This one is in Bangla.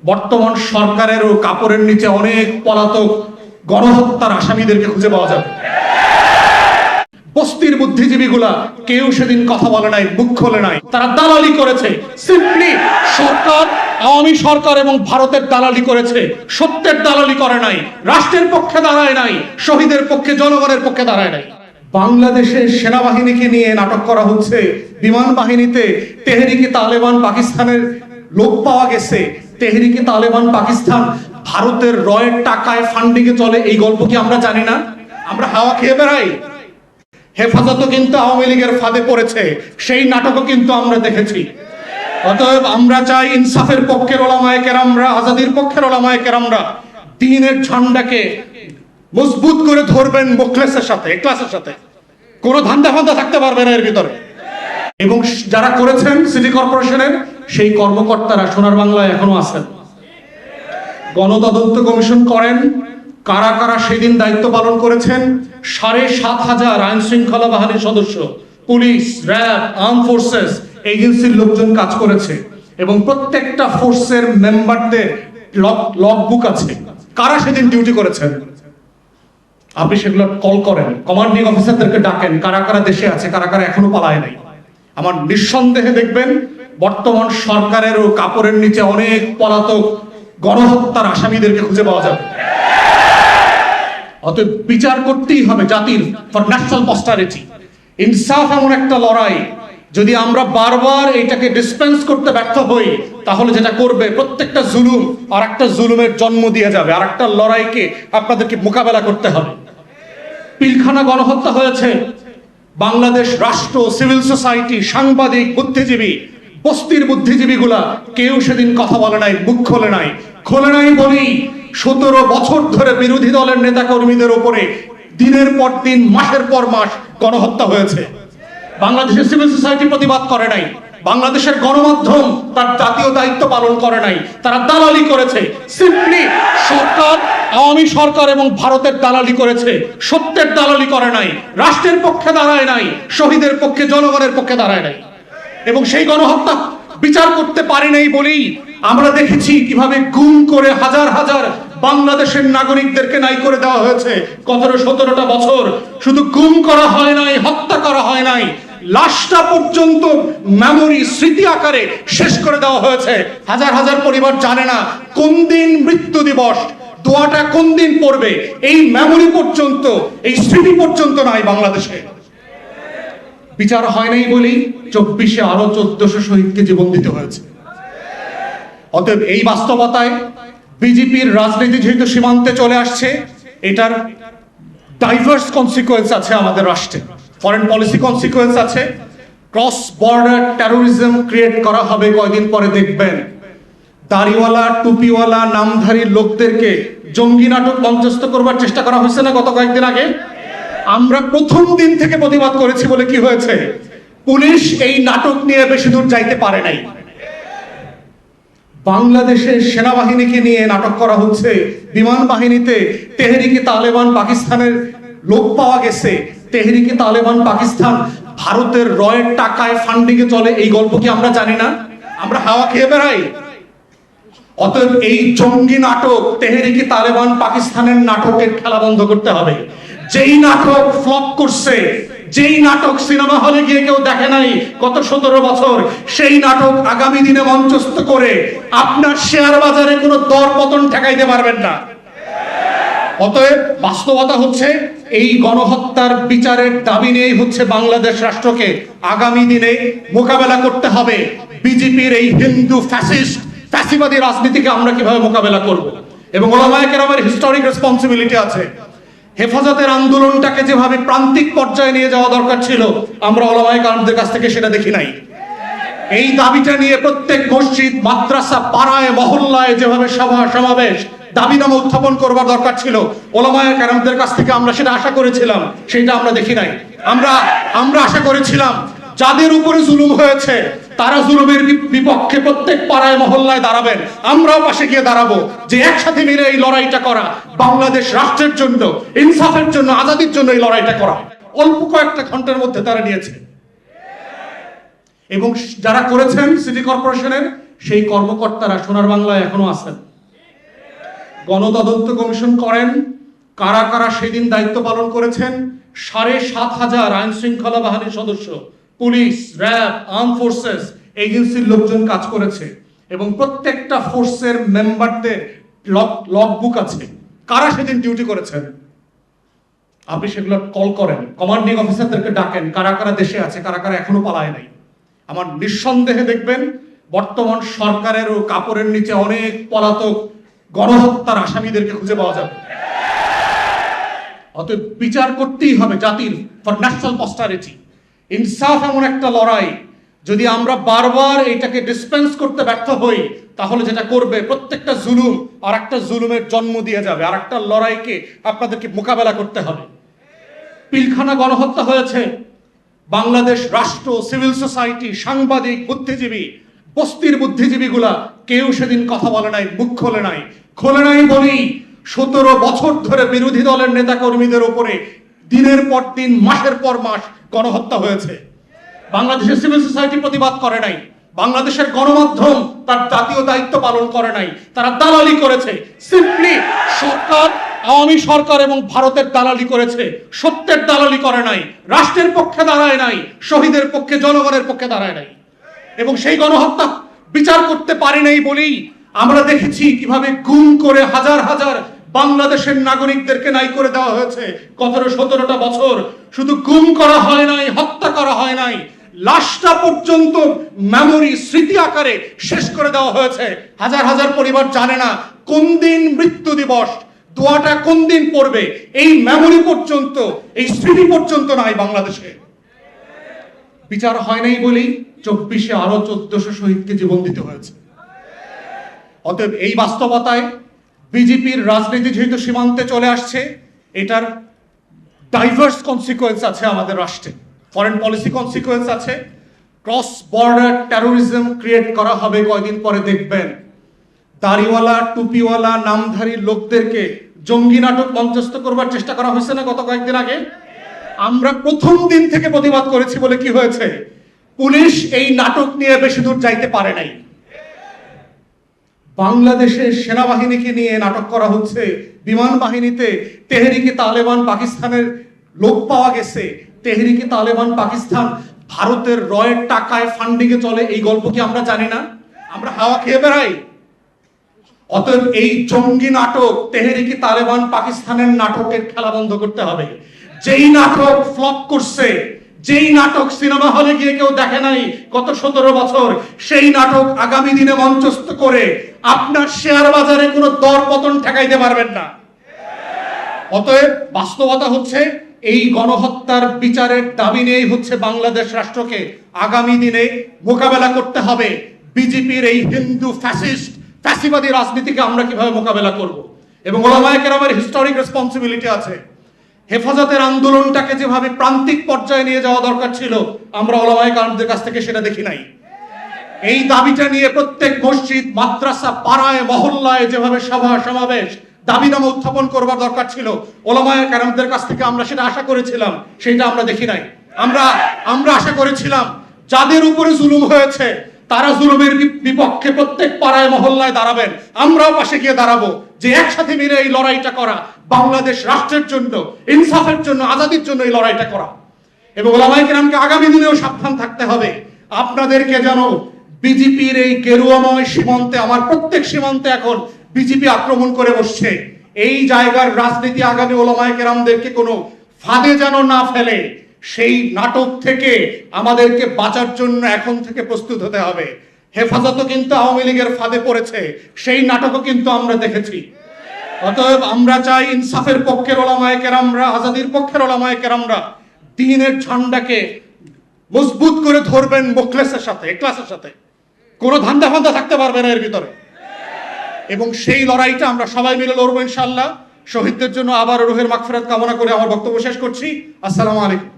বর্তমান সরকারেরও কাপড়ের নিচে অনেক পলাতক গণহত্যার আসামিদেরকে খুঁজে পাওয়া যাবে। বস্তির বুদ্ধিজীবীগুলা কেউ সেদিন কথা বলে নাই, মুখ খোলে নাই, তারা দালালি করেছে। সিম্পলি সরকার, আওয়ামী সরকার এবং ভারতের দালালি করেছে, সত্যের দালালি করে নাই, রাষ্ট্রের পক্ষে দাঁড়ায় নাই, শহীদের পক্ষে, জনগণের পক্ষে দাঁড়ায় নাই। বাংলাদেশের সেনাবাহিনীকে নিয়ে নাটক করা হচ্ছে, বিমান বাহিনীতে তেহরিকে তালেবান পাকিস্তানের লোক পাওয়া গেছে। তেহরিকে তালেবান পাকিস্তান ভারতের রয়ের টাকায় ফান্ডিং এ চলে, এই গল্প কি আমরা জানি না? আমরা হাওয়া খেয়ে বেড়াই। হেফাজতও কিন্তু আওয়ামী লীগের ফাঁদে পড়েছে, সেই নাটকও কিন্তু আমরা দেখেছি। অতএব আমরা চাই ইনসাফের পক্ষের ওলামায়ে কেরামরা, আজাদির পক্ষের ওলামায়ে কেরামরা দ্বীনের ঝান্ডাকে মজবুত করে ধরবেন, মুখলেসের সাথে, ইখলাসের সাথে। কোনো ধান্দা ফান্দা থাকতে পারবে না এর ভিতরে। এবং যারা করেছেন সিটি কর্পোরেশনের সেই কর্মকর্তারা সোনার বাংলায় এখনো আছেন। গণতদন্ত কমিশন করেন, কারা কারা সেদিন দায়িত্ব পালন করেছেন। ৭,৫০০ আইন শৃঙ্খলা বাহিনীর সদস্য, পুলিশ, র্যাব, আর্ম ফোর্সেস, এজেন্সির লোকজন কাজ করেছে এবং প্রত্যেকটা ফোর্সের মেম্বারদের লগবুক আছে, কারা সেদিন ডিউটি করেছেন। আপনি সেগুলো কল করেন, কমান্ডিং অফিসারদেরকে ডাকেন, কারা কারা দেশে আছে, কারা কারা এখনো পালায় নাই। আমার নিঃসন্দেহে দেখবেন বর্তমান সরকারেরও কাপড়ের নিচে অনেক পলাতক গণহত্যার আসামিদেরকে খুঁজে পাওয়া যাবে। অতএব বিচার করতেই হবে জাতির, ফর ন্যাশনাল পস্টারিটি। ইনসাফ এমন একটা লড়াই, যদি আমরা বারবার এটাকে ডিসপেন্স করতে ব্যর্থ হই, তাহলে যেটা করবে প্রত্যেকটা জুলুম আর একটা জুলুমের জন্ম দিয়ে যাবে, আর একটা লড়াইকে আপনাদেরকে মোকাবেলা করতে হবে। পিলখানা গণহত্যা হয়েছে, বাংলাদেশ রাষ্ট্র, সিভিল সোসাইটি, সাংবাদিক, বুদ্ধিজীবী, বস্তির বুদ্ধিজীবীগুলা কেউ সেদিন কথা বলে নাই, মুখ খোলে নাই। খোলে নাই বলি ১৭ বছর ধরে বিরোধী দলের নেতা কর্মীদের উপরে দিনের পর দিন, মাসের পর মাস গণহত্যা হয়েছে। বাংলাদেশের সিভিল সোসাইটি প্রতিবাদ করে নাই, বাংলাদেশের গণমাধ্যম তার জাতীয় দায়িত্ব পালন করে নাই, তারা দালালি করেছে। সিম্পলি সরকার, আওয়ামী সরকার এবং ভারতের দালালি করেছে, সত্যের দালালি করে নাই, রাষ্ট্রের পক্ষে দাঁড়ায় নাই, শহীদের পক্ষে, জনগণের পক্ষে দাঁড়ায় নাই। এবং সেই গণহত্যা বিচার করতে পারি নাই বলেই আমরা দেখেছি কিভাবে গুম করে হাজার হাজার বাংলাদেশের নাগরিকদেরকে নাই করে দেওয়া হয়েছে। ১৭-১৭টা বছর শুধু গুম করা হয় নাই, হত্যা করা হয় নাই, লাশটা পর্যন্ত মেমোরি, স্মৃতি আকারে শেষ করে দেওয়া হয়েছে। হাজার হাজার পরিবার জানে না কোন দিন মৃত্যু দিবস, দোয়াটা কোন দিন পড়বে, এই মেমোরি পর্যন্ত, এই স্মৃতি পর্যন্ত নাই বাংলাদেশে। বিচার হয় নাই বলেই ২৪-এ আরো ১৪০০ শহীদকে জীবন দিতে হয়েছে। অতএব এই বাস্তবতায় বিজেপির রাজনীতি যেহেতু সীমান্তে চলে আসছে, এটার ডাইভার্স কনসিকুয়েন্স আছে আমাদের রাষ্ট্রে, ফরেন পলিসি কনসিকুয়েন্স আছে, ক্রস বর্ডার টেরোরিজম ক্রিয়েট করা হবে। কয়দিন পরে দেখবেন দাড়িওয়ালা, টুপিওয়ালা, নামধারী লোকদেরকে জঙ্গি নাটক মঞ্চস্থ করবার চেষ্টা করা হয়েছে না গত কয়েকদিন আগে? আমরা প্রথম দিন থেকে প্রতিবাদ করেছি বলে কি হয়েছে? পুলিশ এই নাটক নিয়ে বেশি দূর যাইতে পারে নাই। বাংলাদেশের সেনাবাহিনীকে নিয়ে নাটক করা হচ্ছে, বিমান বাহিনীতে তেহরিকে তালেবান পাকিস্তানের লোক পাওয়া গেছে। তেহরিকে তালেবান পাকিস্তান ভারতের রয়ের টাকায় ফান্ডিং এ চলে, এই গল্প কি আমরা জানি না? আমরা হাওয়া খেয়ে বেড়াই। অতএব এই জঙ্গি নাটক, তেহরিকে তালেবান পাকিস্তানের নাটকের খেলা বন্ধ করতে হবে। যেই নাটক ফ্লপ করছে, যেই নাটক সিনেমা হলে গিয়ে কেউ দেখে নাই গত ১৭ বছর, সেই নাটক আগামী দিনে মঞ্চস্থ করে আপনার শেয়ার বাজারে কোনো দর পতন ঠেকাইতে পারবেন না। অতএব বাস্তবতা হচ্ছে এই গণহত্যার বিচারের দাবি নিয়েই হচ্ছে বাংলাদেশ রাষ্ট্রকে আগামী দিনে মোকাবেলা করতে হবে। বিজেপির এই হিন্দু ফ্যাসিস্ট, ফ্যাসিবাদী রাজনীতিকে আমরা কিভাবে মোকাবেলা করব, এবং ওলামায়ে কেরামের হিস্টোরিক রেসপন্সিবিলিটি আছে। হেফাজতের আন্দোলনটাকে যেভাবে প্রান্তিক পর্যায়ে নিয়ে যাওয়া দরকার ছিল, আমরা ওলামায়ে কেরামদের কাছ থেকে সেটা দেখি নাই। এই দাবিটা নিয়ে প্রত্যেক মসজিদ, মাদ্রাসা, পাড়ায়, মহল্লায় যেভাবে সভা সমাবেশ, দাবিনামা উত্থাপন করবার দরকার ছিল, ওলামায়ে কেরামদের কাছ থেকে আমরা সেটা আশা করেছিলাম, সেটা আমরা দেখি নাই। আমরা আশা করেছিলাম যাদের উপরে জুলুম হয়েছে তারা জুলুমের বিপক্ষে প্রত্যেক পাড়ায় মহল্লায় দাঁড়াবেন, আমরাও পাশে গিয়ে দাঁড়াবো, যে একসাথে মিলে এই লড়াইটা করা, বাংলাদেশ রাষ্ট্রের জন্য, ইনসাফের জন্য, আজাদির জন্য এই লড়াইটা করা। অল্প কয়েকটা ঘন্টার মধ্যে তারা নিয়েছে। এবং যারা করেছেন সিটি কর্পোরেশনের সেই কর্মকর্তারা সোনার বাংলায় এখনো আছেন। গণতদন্ত কমিশন করেন, কারা কারা সেদিন দায়িত্ব পালন করেছেন। ৭,৫০০ আইন শৃঙ্খলা বাহিনীর সদস্য, পুলিশ, র্যাব, আর্ম ফোর্সেস এজেন্সির লোকজন কাজ করেছে এবং প্রত্যেকটা ফোর্সের মেম্বারদের লগবুক আছে, কারা সেদিন ডিউটি করেছেন। আপনি সেগুলো কল করেন, কমান্ডিং অফিসারদেরকে ডাকেন, কারা কারা দেশে আছে, কারা কারা এখনো পালায় নাই। আমার নিঃসন্দেহে দেখবেন বর্তমান সরকারের ও কাপড়ের নিচে অনেক পলাতক গণহত্যার আসামিদেরকে খুঁজে পাওয়া যাবে। অতএব বিচার করতেই হবে জাতির, ফর ন্যাশনাল পস্টারিটি। ইনসাফ এমন একটা লড়াই, যদি আমরা বারবার এটাকে ডিসপেন্স করতে ব্যর্থ হই, তাহলে যেটা করবে প্রত্যেকটা জুলুম আর একটা জুলুমের জন্ম দিয়ে যাবে, আর একটা লড়াইকে আপনাদেরকে মোকাবেলা করতে হবে। পিলখানা গণহত্যা হয়েছে, বাংলাদেশ রাষ্ট্র, সিভিল সোসাইটি, সাংবাদিক, বুদ্ধিজীবী, বস্তির বুদ্ধিজীবীগুলা কেউ সেদিন কথা বলে নাই, মুখ খোলে নাই। খোলে নাই বলি ১৭ বছর ধরে বিরোধী দলের নেতা কর্মীদের উপরে দিনের পর দিন, মাসের পর মাস গণহত্যা হয়েছে। বাংলাদেশের সিভিল সোসাইটি প্রতিবাদ করে নাই, বাংলাদেশের গণমাধ্যম তার জাতীয় দায়িত্ব পালন করে নাই, তারা দালালি করেছে। সিম্পলি সরকার, আওয়ামী সরকার এবং ভারতের দালালি করেছে, সত্যের দালালি করে নাই, রাষ্ট্রের পক্ষে দাঁড়ায় নাই, শহীদের পক্ষে, জনগণের পক্ষে দাঁড়ায় নাই। এবং সেই গণহত্যা বিচার করতে পারি নাই বলেই আমরা দেখেছি কিভাবে গুম করে হাজার হাজার বাংলাদেশের নাগরিকদেরকে নাই করে দেওয়া হয়েছে। ১৭-১৭টা বছর শুধু গুম করা হয় নাই, হত্যা করা হয় নাই, লাশটা পর্যন্ত মেমোরি, স্মৃতি আকারে শেষ করে দেওয়া হয়েছে। হাজার হাজার পরিবার জানে না কোন দিন মৃত্যু দিবস, দোয়াটা কোন দিন পড়বে, এই মেমোরি পর্যন্ত, এই স্মৃতি পর্যন্ত নাই বাংলাদেশে। বিচার হয় নাই বলেই ২৪-এ আরো ১৪০০ শহীদকে জীবন দিতে হয়েছে। অতএব এই বাস্তবতায় বিজেপির রাজনীতি যেহেতু সীমান্তে চলে আসছে, এটার ডাইভার্স কনসিকুয়েন্স আছে আমাদের রাষ্ট্রে, ফরেন পলিসি কনসিকুয়েন্স আছে, ক্রস বর্ডার টেরোরিজম ক্রিয়েট করা হবে। কয়দিন পরে দেখবেন দাড়িওয়ালা, টুপিওয়ালা, নামধারী লোকদেরকে জঙ্গি নাটক মঞ্চস্থ করবার চেষ্টা করা হয়েছে না গত কয়েকদিন আগে? আমরা প্রথম দিন থেকে প্রতিবাদ করেছি বলে কি হয়েছে? পুলিশ এই নাটক নিয়ে বেশি দূর যাইতে পারে নাই। বাংলাদেশের সেনাবাহিনীকে নিয়ে নাটক করা হচ্ছে, বিমান বাহিনীতে তেহরিকে তালেবান পাকিস্তানের লোক পাওয়া গেছে। তেহরিকে তালেবান পাকিস্তান ভারতের রয়ের টাকায় ফান্ডিং এ চলে, এই গল্প কি আমরা জানি না? আমরা হাওয়া খেয়ে বেড়াই। অতএব এই জঙ্গি নাটক, তেহরিকে তালেবান পাকিস্তানের নাটকের খেলা বন্ধ করতে হবে। যেই নাটক ফ্লপ করছে, যেই নাটক সিনেমা হলে গিয়ে কেউ দেখে নাই গত ১৭ বছর, সেই নাটক আগামী দিনে মঞ্চস্থ করে আপনার শেয়ার বাজারে কোনো দর পতন ঠেকাইতে পারবেন না। অতএব বাস্তবতা হচ্ছে এই গণহত্যার বিচারের দাবি নিয়েই হচ্ছে বাংলাদেশ রাষ্ট্রকে আগামী দিনে মোকাবেলা করতে হবে। বিজেপির এই হিন্দু ফ্যাসিস্ট, ফ্যাসিবাদী রাজনীতিকে আমরা কিভাবে মোকাবেলা করব, এবং ওলামায়ে কেরামের হিস্টোরিক রেসপন্সিবিলিটি আছে। হেফাজতের আন্দোলনটাকে যেভাবে প্রান্তিক পর্যায়ে নিয়ে যাওয়া দরকার ছিল, আমরা ওলামায়ে কেরামদের কাছ থেকে সেটা দেখি নাই। এই দাবিটা নিয়ে প্রত্যেক মসজিদ, মাদ্রাসা, পাড়ায়, মহল্লায় যেভাবে সভা সমাবেশ, দাবিনামা উত্থাপন করবার দরকার ছিল, ওলামায়ে কেরামদের কাছ থেকে আমরা সেটা আশা করেছিলাম, সেটা আমরা দেখি নাই। আমরা আশা করেছিলাম যাদের উপরে জুলুম হয়েছে তারা জুলুমের বিপক্ষে প্রত্যেক পাড়ায় মহল্লায় দাঁড়াবেন, আমরাও পাশে গিয়ে দাঁড়াবো, যে একসাথে মিলে এই লড়াইটা করা, বাংলাদেশ রাষ্ট্রের জন্য, ইনসাফের জন্য, আজাদির জন্য এই লড়াইটা করা। এবং ওলামায়ে কেরামকে আগামী দিনেও সাবধান থাকতে হবে। আপনাদেরকে যেন বিজেপির এই গেরুয়াময় সীমান্তে, আমার প্রত্যেক সীমান্তে এখন বিজেপি আক্রমণ করে বসছে, এই জায়গার রাজনীতি আগামী ওলামায়ে কেরামদেরকে কোনো ফাঁদে যেন না ফেলে, সেই নাটক থেকে আমাদেরকে বাঁচার জন্য এখন থেকে প্রস্তুত হতে হবে। হেফাজতও কিন্তু আওয়ামী লীগের ফাঁদে পড়েছে, সেই নাটকও কিন্তু আমরা দেখেছি। অতএব আমরা চাই ইনসাফের পক্ষের ওলামায়ে কেরামরা, আজাদির পক্ষের ওলামায়ে কেরামরা দ্বীনের ঝান্ডাকে মজবুত করে ধরবেন, মুখলেসের সাথে, ইখলাসের সাথে, কোনো ধান্দা ফান্দা থাকতে পারবে না এর ভিতরে। এবং সেই লড়াইটা আমরা সবাই মিলে লড়বো ইনশাআল্লাহ। শহীদদের জন্য আবার রুহের মাগফিরাত কামনা করে আমার বক্তব্য শেষ করছি। আসসালামু আলাইকুম।